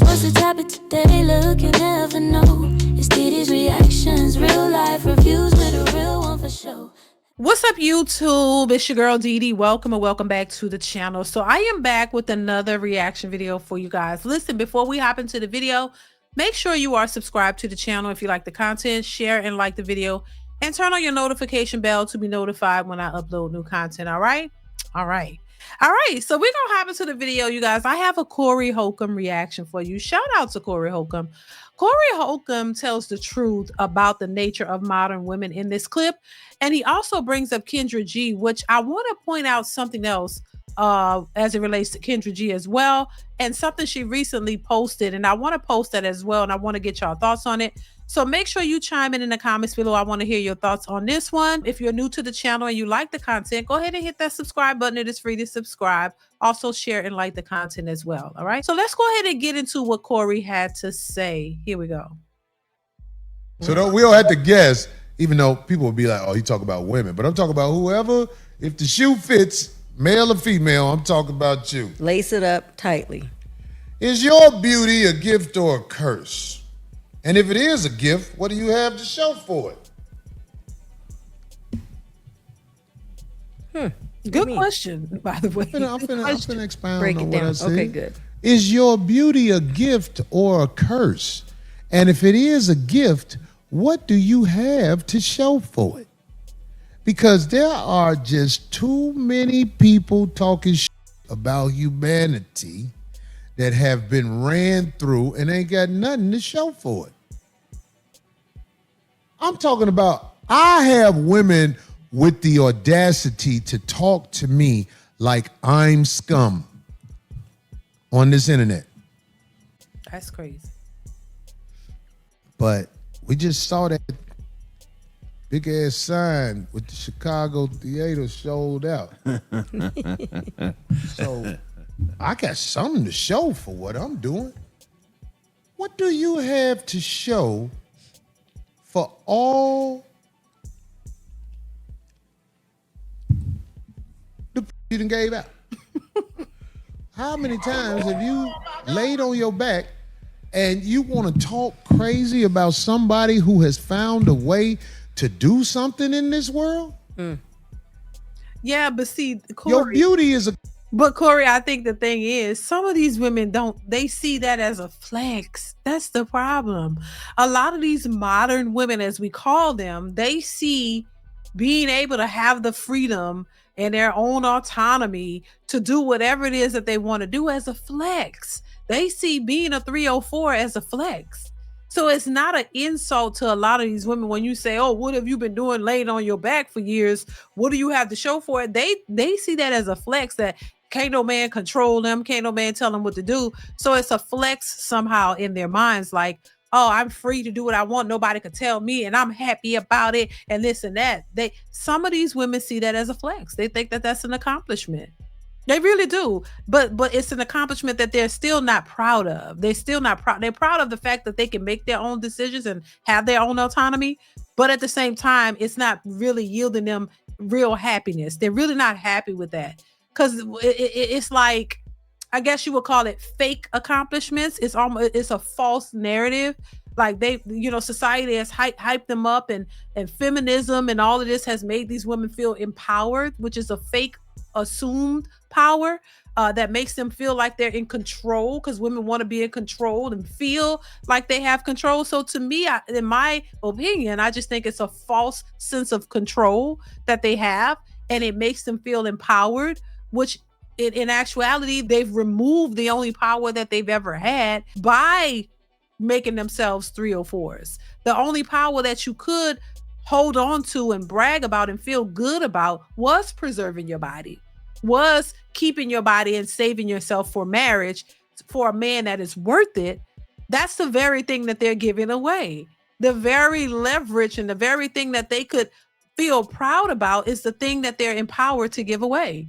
reactions. What's the topic today? Look, you never know. It's DeeDee's reactions, real life reviews with a real one for sure. What's up, YouTube? It's your girl DeeDee. Welcome and welcome back to the channel. So I am back with another reaction video for you guys. Listen, before we hop into the video, make sure you are subscribed to the channel if you like the content, share and like the video, and turn on your notification bell to be notified when I upload new content. All right. So we're gonna hop into the video, you guys. I have a Corey Holcomb reaction for you. Shout out to Corey Holcomb. Corey Holcomb tells the truth about the nature of modern women in this clip, and he also brings up Kendra G, which I want to point out something else as it relates to Kendra G as well, and something she recently posted, and I want to post that as well, and I want to get y'all thoughts on it. So make sure you chime in the comments below. I want to hear your thoughts on this one. If you're new to the channel and you like the content, go ahead and hit that subscribe button. It is free to subscribe. Also share and like the content as well. All right. So let's go ahead and get into what Corey had to say. Here we go. So we don't have to guess, even though people will be like, oh, he talk about women. But I'm talking about whoever, if the shoe fits, male or female, I'm talking about you. Lace it up tightly. Is your beauty a gift or a curse? And if it is a gift, what do you have to show for it? Good question, by the way. I'm finna expound Break on it what down. I said. Okay, good. Is your beauty a gift or a curse? And if it is a gift, what do you have to show for it? Because there are just too many people talking shit about humanity that have been ran through and ain't got nothing to show for it. I'm talking about, I have women with the audacity to talk to me like I'm scum on this internet. That's crazy. But we just saw that big ass sign with the Chicago theater sold out. So I got something to show for what I'm doing. What do you have to show for all the you done gave out? How many times have you laid on your back and you want to talk crazy about somebody who has found a way to do something in this world? Yeah, but see, Corey, your beauty is a... But Corey, I think the thing is, some of these women they see that as a flex. That's the problem. A lot of these modern women, as we call them, they see being able to have the freedom and their own autonomy to do whatever it is that they want to do as a flex. They see being a 304 as a flex. So it's not an insult to a lot of these women when you say, oh, what have you been doing laying on your back for years? What do you have to show for it? They see that as a flex, that can't no man control them. Can't no man tell them what to do. So it's a flex somehow in their minds, like, oh, I'm free to do what I want. Nobody can tell me, and I'm happy about it, and this and that. Some of these women see that as a flex. They think that that's an accomplishment. They really do. But it's an accomplishment that they're still not proud of. They're still not proud. They're proud of the fact that they can make their own decisions and have their own autonomy. But at the same time, it's not really yielding them real happiness. They're really not happy with that. Because it's like, I guess you would call it fake accomplishments. It's a false narrative. Like society has hyped them up, and feminism and all of this has made these women feel empowered, which is a fake assumed power that makes them feel like they're in control, because women want to be in control and feel like they have control. So to me, in my opinion, I just think it's a false sense of control that they have, and it makes them feel empowered, which in actuality, they've removed the only power that they've ever had by making themselves 304s. The only power that you could hold on to and brag about and feel good about was preserving your body, was keeping your body and saving yourself for marriage, for a man that is worth it. That's the very thing that they're giving away. The very leverage and the very thing that they could feel proud about is the thing that they're empowered to give away.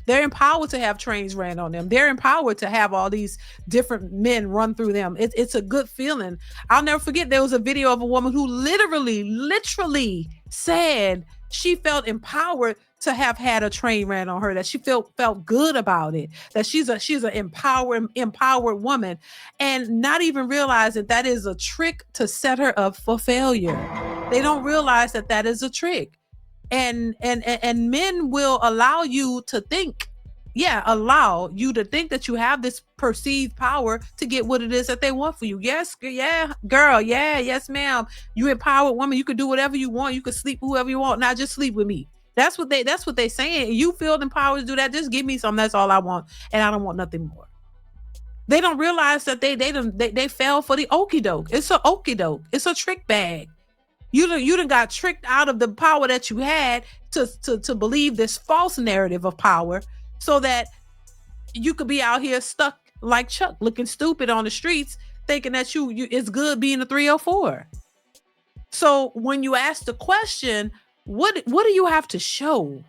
They're empowered to have trains ran on them. They're empowered to have all these different men run through them. It's a good feeling. I'll never forget, there was a video of a woman who literally said she felt empowered to have had a train ran on her, that she felt good about it, that she's an empowered woman, and not even realize that that is a trick to set her up for failure. They don't realize that that is a trick. And men will allow you to think, allow you to think that you have this perceived power to get what it is that they want for you. Yes, yeah, girl, yes, ma'am. You empowered woman. You could do whatever you want. You could sleep whoever you want. Now just sleep with me. That's what they saying. You feel empowered to do that. Just give me some. That's all I want, and I don't want nothing more. They don't realize that they fell for the okie doke. It's a okie doke. It's a trick bag. You done got tricked out of the power that you had to believe this false narrative of power, so that you could be out here stuck like Chuck, looking stupid on the streets, thinking that you it's good being a 304. So when you ask the question, what do you have to show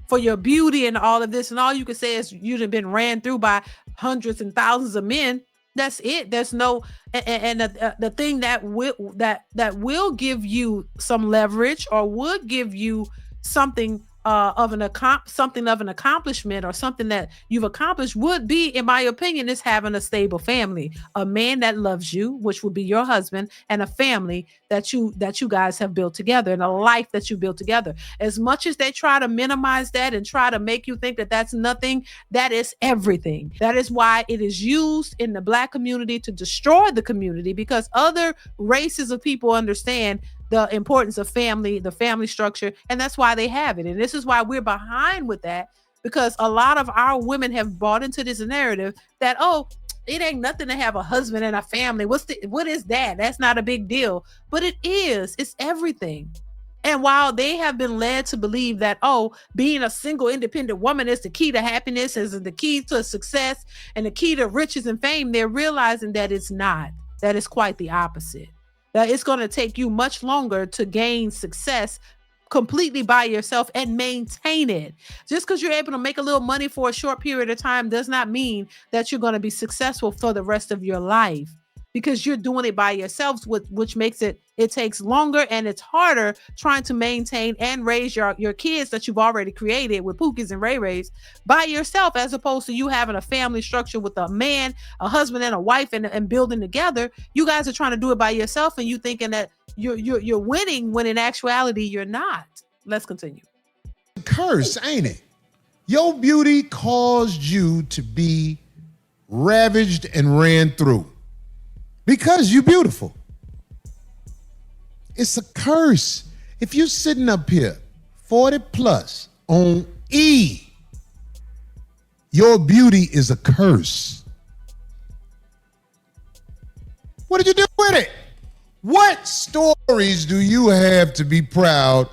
for your beauty and all of this, and all you can say is you've been ran through by hundreds and thousands of men? That's it. There's no, and the thing that will give you some leverage, or would give you something of an accomplishment, or something that you've accomplished, would be, in my opinion, is having a stable family, a man that loves you, which would be your husband, and a family that you guys have built together, and a life that you built together. As much as they try to minimize that and try to make you think that that's nothing, that is everything. That is why it is used in the Black community to destroy the community, because other races of people understand the importance of family, the family structure, and that's why they have it. And this is why we're behind with that, because a lot of our women have bought into this narrative that, oh, it ain't nothing to have a husband and a family. What is that? That's not a big deal. But it is. It's everything. And while they have been led to believe that, oh, being a single independent woman is the key to happiness, is the key to success, and the key to riches and fame, they're realizing that it's not. That is quite the opposite. That it's going to take you much longer to gain success completely by yourself and maintain it. Just because you're able to make a little money for a short period of time does not mean that you're going to be successful for the rest of your life, because you're doing it by yourselves, which makes it takes longer, and it's harder trying to maintain and raise your kids that you've already created with Pookies and Ray Rays by yourself, as opposed to you having a family structure with a man, a husband, and a wife, and building together. You guys are trying to do it by yourself, and you thinking that you're winning, when in actuality you're not. Let's continue. Curse, ain't it? Your beauty caused you to be ravaged and ran through because you're beautiful. It's a curse. If you're sitting up here 40 plus on E, your beauty is a curse. What did you do with it? What stories do you have to be proud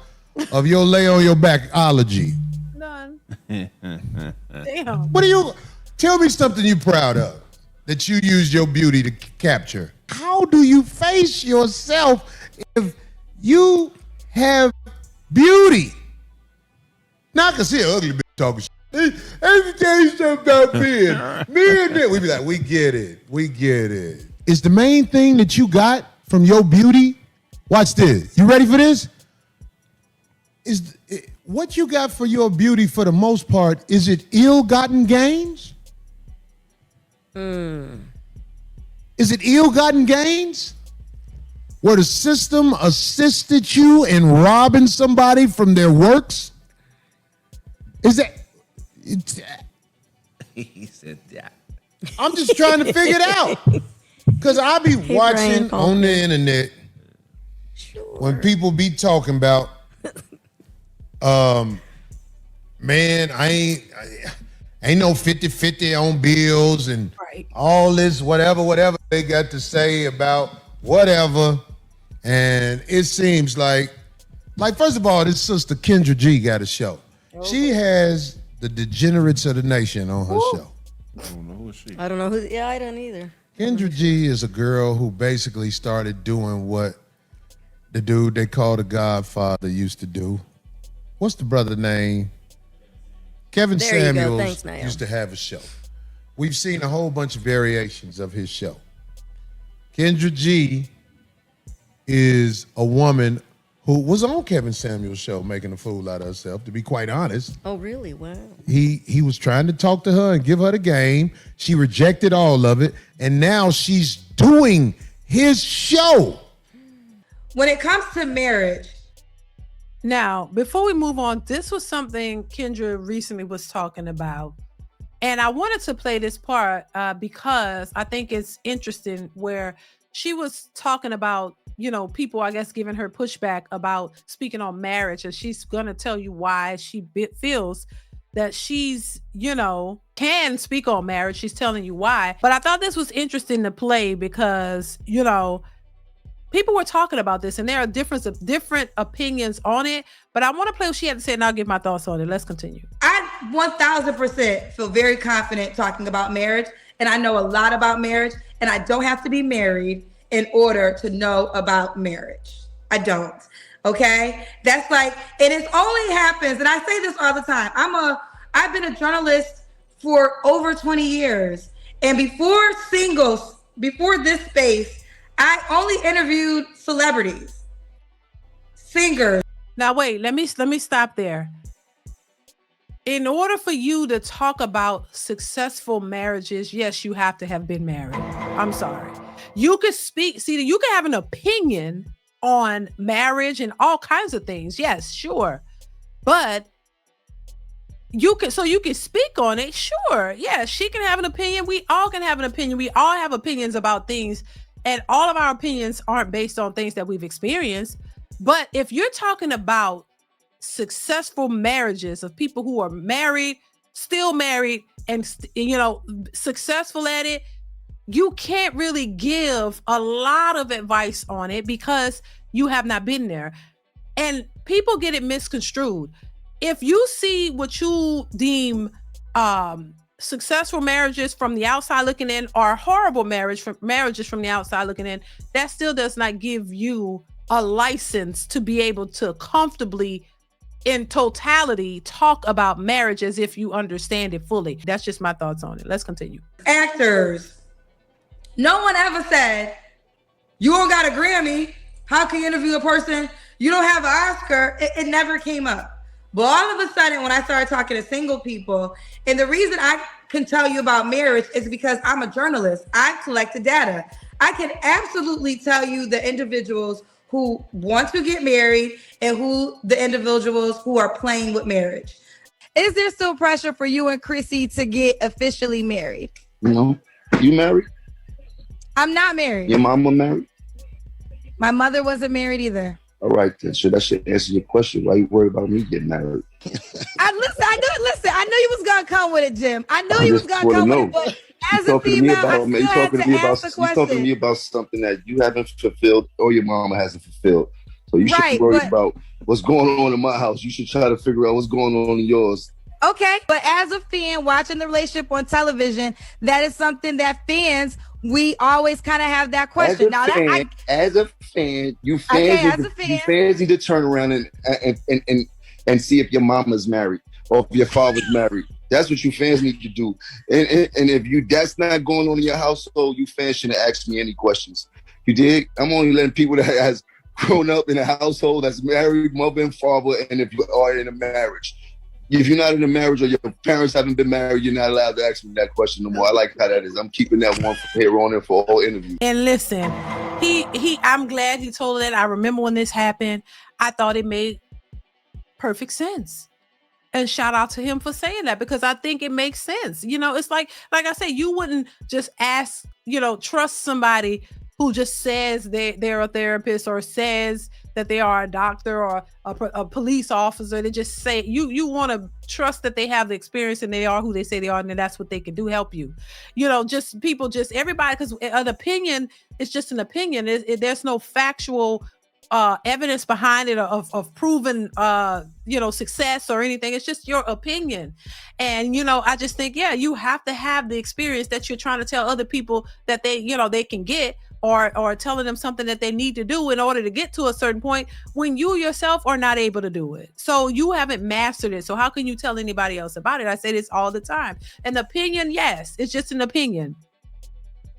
of your lay on your backology? None. Damn. What do you, tell me something you're proud of that you used your beauty to capture. How do you face yourself if you have beauty? Now I can see an ugly bitch talking shit. Let me tell you something about men. Men, we be like, we get it. Is the main thing that you got from your beauty? Watch this. You ready for this? What you got for your beauty, for the most part, is it ill-gotten gains? Is it ill-gotten gains? Where the system assisted you in robbing somebody from their works? Is that? He said that. I'm just trying to figure it out. Because I be watching on the internet when people be talking about, man, I ain't no 50-50 on bills and all this whatever they got to say about whatever. And it seems like first of all, this sister Kendra G got a show. She has the Degenerates of the Nation on her show. I don't know who is she. I don't know who. Yeah, I don't either. Kendra G is a girl who basically started doing what the dude they call the Godfather used to do. What's the brother name? Kevin Samuels Thanks, used to have a show. We've seen a whole bunch of variations of his show. Kendra G is a woman who was on Kevin Samuel's show making a fool out of herself, to be quite honest. Oh, really? Wow. He was trying to talk to her and give her the game. She rejected all of it, and now she's doing his show. When it comes to marriage. Now, before we move on, this was something Kendra recently was talking about. And I wanted to play this part because I think it's interesting, where she was talking about, people, I guess, giving her pushback about speaking on marriage. And she's going to tell you why she feels that she's, can speak on marriage. She's telling you why. But I thought this was interesting to play because, people were talking about this and there are different opinions on it. But I want to play what she had to say and I'll give my thoughts on it. Let's continue. I 1000% feel very confident talking about marriage. And I know a lot about marriage. And I don't have to be married in order to know about marriage. I don't. Okay? That's like, and it only happens, and I say this all the time. I've been a journalist for over 20 years. And before this space, I only interviewed celebrities, singers. Now wait, let me stop there. In order for you to talk about successful marriages, yes, you have to have been married. I'm sorry. You could you can have an opinion on marriage and all kinds of things. Yes, sure. But you can speak on it. Sure. Yeah, she can have an opinion. We all can have an opinion. We all have opinions about things. And all of our opinions aren't based on things that we've experienced. But if you're talking about successful marriages of people who are married, still married, and successful at it, you can't really give a lot of advice on it because you have not been there. And people get it misconstrued. If you see what you deem successful marriages from the outside looking in or horrible marriages from the outside looking in, that still does not give you a license to be able to comfortably, in totality, talk about marriage as if you understand it fully. That's just my thoughts on it. Let's continue. Actors. No one ever said, you don't got a Grammy. How can you interview a person? You don't have an Oscar. It never came up. But all of a sudden, when I started talking to single people, and the reason I can tell you about marriage is because I'm a journalist. I've collected data. I can absolutely tell you the individuals who want to get married and who the individuals who are playing with marriage. Is there still pressure for you and Chrissy to get officially married? No. You married? I'm not married. Your mama married? My mother wasn't married either. All right, then. So that should answer your question. Why you worried about me getting married? I knew you was gonna come with it, Jim. I knew you was gonna come with it, but as a female, I still had to ask the question. You're talking to me about something that you haven't fulfilled or your mama hasn't fulfilled. So you should be worried about what's going on in my house. You should try to figure out what's going on in yours. Okay, but as a fan watching the relationship on television, that is something that fans, we always kind of have that question. As a fan, you fans need to turn around and see if your mama's married or if your father's married. That's what you fans need to do. And if that's not going on in your household, you fans shouldn't ask me any questions. You dig? I'm only letting people that has grown up in a household that's married, mother and father, and if you are in a marriage. If you're not in a marriage or your parents haven't been married, you're not allowed to ask me that question no more. I like how that is. I'm keeping that one from here on in for all interviews. And listen, I'm glad he told that. I remember when this happened, I thought it made perfect sense. And shout out to him for saying that, because I think it makes sense. It's like I say, you wouldn't just ask, trust somebody who just says they're a therapist or says that they are a doctor or a police officer. They just say, you want to trust that they have the experience and they are who they say they are, and that's what they can do, help you. Everybody, because an opinion is just an opinion. There's no factual evidence behind it of proven success or anything. It's just your opinion. And I just think, you have to have the experience that you're trying to tell other people that they can get, or telling them something that they need to do in order to get to a certain point when you yourself are not able to do it. So you haven't mastered it. So how can you tell anybody else about it? I say this all the time. An opinion, yes, it's just an opinion.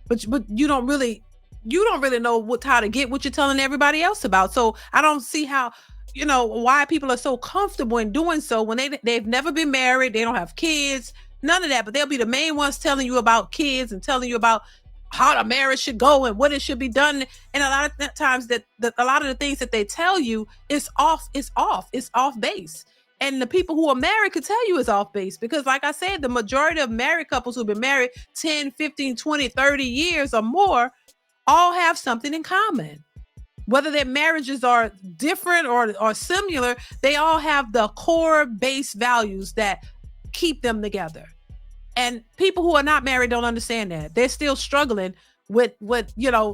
But you don't really you don't really know how to get what you're telling everybody else about. So I don't see how, why people are so comfortable in doing so when they've never been married, they don't have kids, none of that, but they'll be the main ones telling you about kids and telling you about how the marriage should go and what it should be done. And a lot of times that a lot of the things that they tell you is off base. And the people who are married could tell you it's off base because, like I said, the majority of married couples who've been married 10, 15, 20, 30 years or more all have something in common. Whether their marriages are different or similar, they all have the core base values that keep them together. And people who are not married don't understand that. They're still struggling with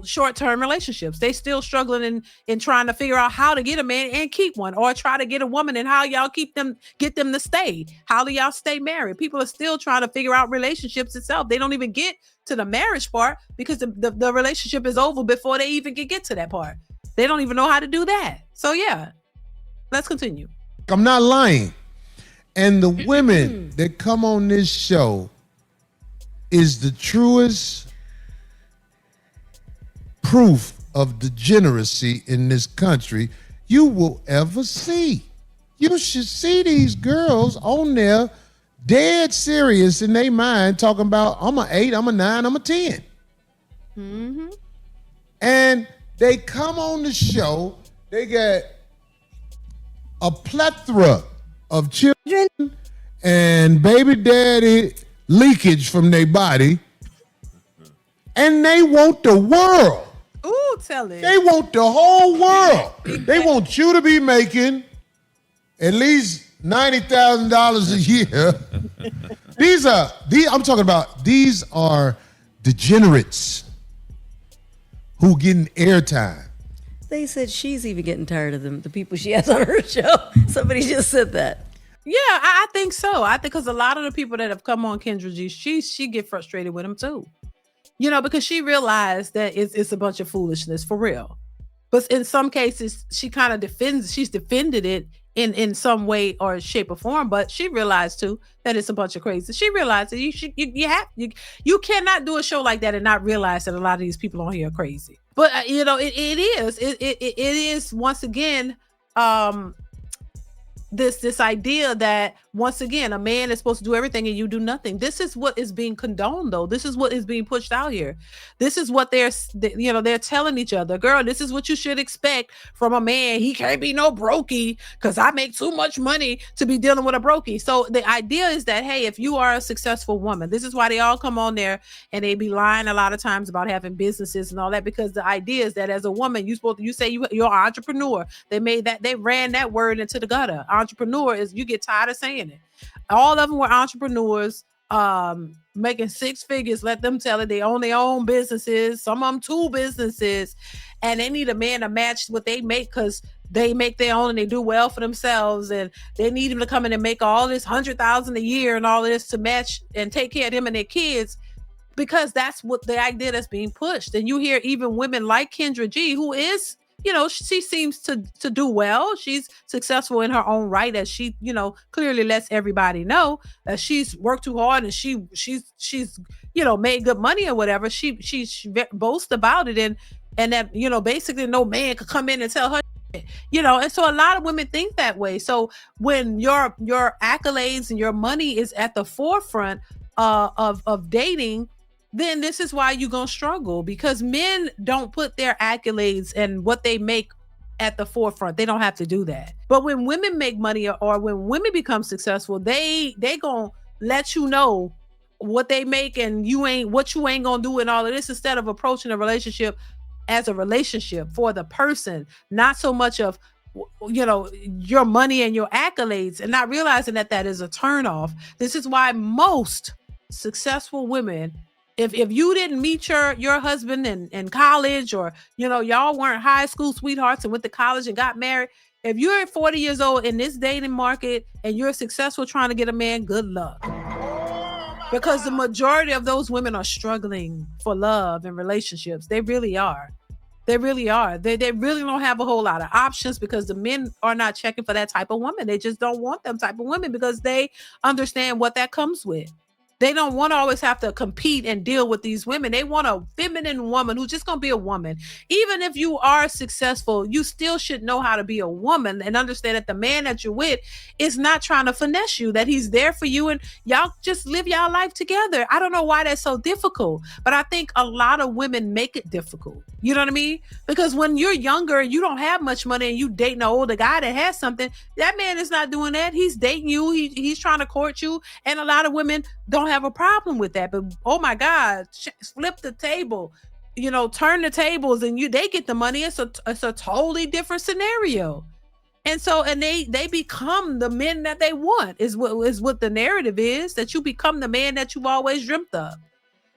short-term relationships. They still struggling in trying to figure out how to get a man and keep one, or try to get a woman and how y'all get them to stay. How do y'all stay married? People are still trying to figure out relationships itself. They don't even get to the marriage part because the relationship is over before they even get to that part. They don't even know how to do that. So yeah, let's continue. I'm not lying. And the women that come on this show is the truest proof of degeneracy in this country you will ever see. You should see these girls on there dead serious in their mind talking about, I'm an 8, I'm a 9, I'm a 10. Mm-hmm. And they come on the show, they get a plethora of children and baby daddy leakage from their body, and they want the world. Ooh, tell it. They want the whole world. They want you to be making at least $90,000 a year. I'm talking about, these are degenerates who getting airtime. They said she's even getting tired of them, the people she has on her show. Somebody just said that. Yeah, I think so. I think because a lot of the people that have come on Kendra G, she get frustrated with them too. Because she realized that it's a bunch of foolishness for real. But in some cases, she kind of she's defended it in some way or shape or form. But she realized too that it's a bunch of crazy. She realized that you cannot do a show like that and not realize that a lot of these people on here are crazy. But it is once again this idea that once again a man is supposed to do everything and you do nothing. This is what is being condoned, though. This is what is being pushed out here. This is what they're telling each other. Girl, this is what you should expect from a man. He can't be no brokey because I make too much money to be dealing with a brokey. So the idea is that, hey, if you are a successful woman, this is why they all come on there and they be lying a lot of times about having businesses and all that, because the idea is that as a woman, you say you're an entrepreneur. They ran that word into the gutter. Entrepreneur is, you get tired of saying it. All of them were entrepreneurs, making 6 figures. Let them tell it. They own their own businesses. Some of them 2 businesses, and they need a man to match what they make because they make their own and they do well for themselves. And they need him to come in and make all this $100,000 a year and all of this to match and take care of them and their kids, because that's what the idea that's being pushed. And you hear even women like Kendra G, who is, she seems to do well. She's successful in her own right, as she, clearly lets everybody know that she's worked too hard and she's made good money or whatever. She boasts about it and that, basically no man could come in and tell her, and so a lot of women think that way. So when your accolades and your money is at the forefront of dating, then this is why you're going to struggle, because men don't put their accolades and what they make at the forefront. They don't have to do that. But when women make money or when women become successful, they going to let you know what they make and what you ain't going to do and all of this, instead of approaching a relationship as a relationship for the person, not so much of, your money and your accolades, and not realizing that is a turnoff. This is why most successful women, if you didn't meet your husband in college, or y'all weren't high school sweethearts and went to college and got married, if you're 40 years old in this dating market and you're successful trying to get a man, good luck, because the majority of those women are struggling for love and relationships. They really are. They really don't have a whole lot of options, because the men are not checking for that type of woman. They just don't want them type of women because they understand what that comes with. They don't want to always have to compete and deal with these women. They want a feminine woman who's just going to be a woman. Even if you are successful, you still should know how to be a woman and understand that the man that you're with is not trying to finesse you, that he's there for you and y'all just live y'all life together. I don't know why that's so difficult, but I think a lot of women make it difficult. You know what I mean? Because when you're younger, you don't have much money and you dating an older guy that has something, that man is not doing that. He's dating you. He's trying to court you. And a lot of women don't have a problem with that. But oh my God, flip the table, turn the tables and they get the money. It's a totally different scenario. And so, and they become the men that they want is what the narrative is, that you become the man that you've always dreamt of.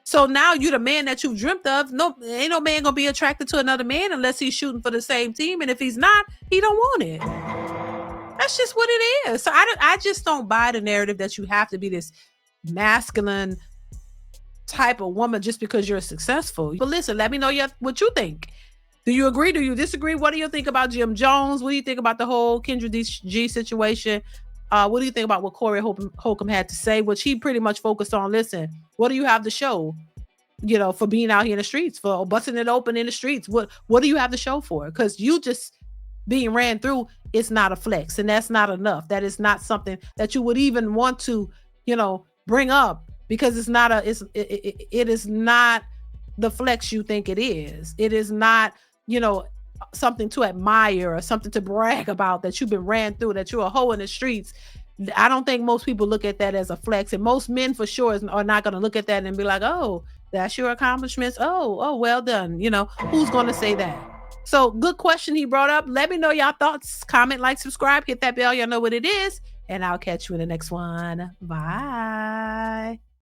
So now you're the man that you've dreamt of. No, ain't no man gonna be attracted to another man unless he's shooting for the same team. And if he's not, he don't want it. That's just what it is. So I just don't buy the narrative that you have to be this masculine type of woman just because you're successful. But listen, let me know what you think. Do you agree? Do you disagree? What do you think about Jim Jones? What do you think about the whole Kendra G situation? What do you think about what Corey Holcomb had to say, which he pretty much focused on? Listen, what do you have to show, for being out here in the streets, for busting it open in the streets? What do you have to show for it? Because you just being ran through, it's not a flex, and that's not enough. That is not something that you would even want to, bring up, because it is not the flex you think it is. It is not, something to admire or something to brag about, that you've been ran through, that you're a hoe in the streets. I don't think most people look at that as a flex, and most men for sure are not going to look at that and be like, oh, that's your accomplishments. Oh, well done. Who's going to say that? So good question he brought up. Let me know y'all thoughts. Comment, like, subscribe, hit that bell. Y'all know what it is. And I'll catch you in the next one. Bye.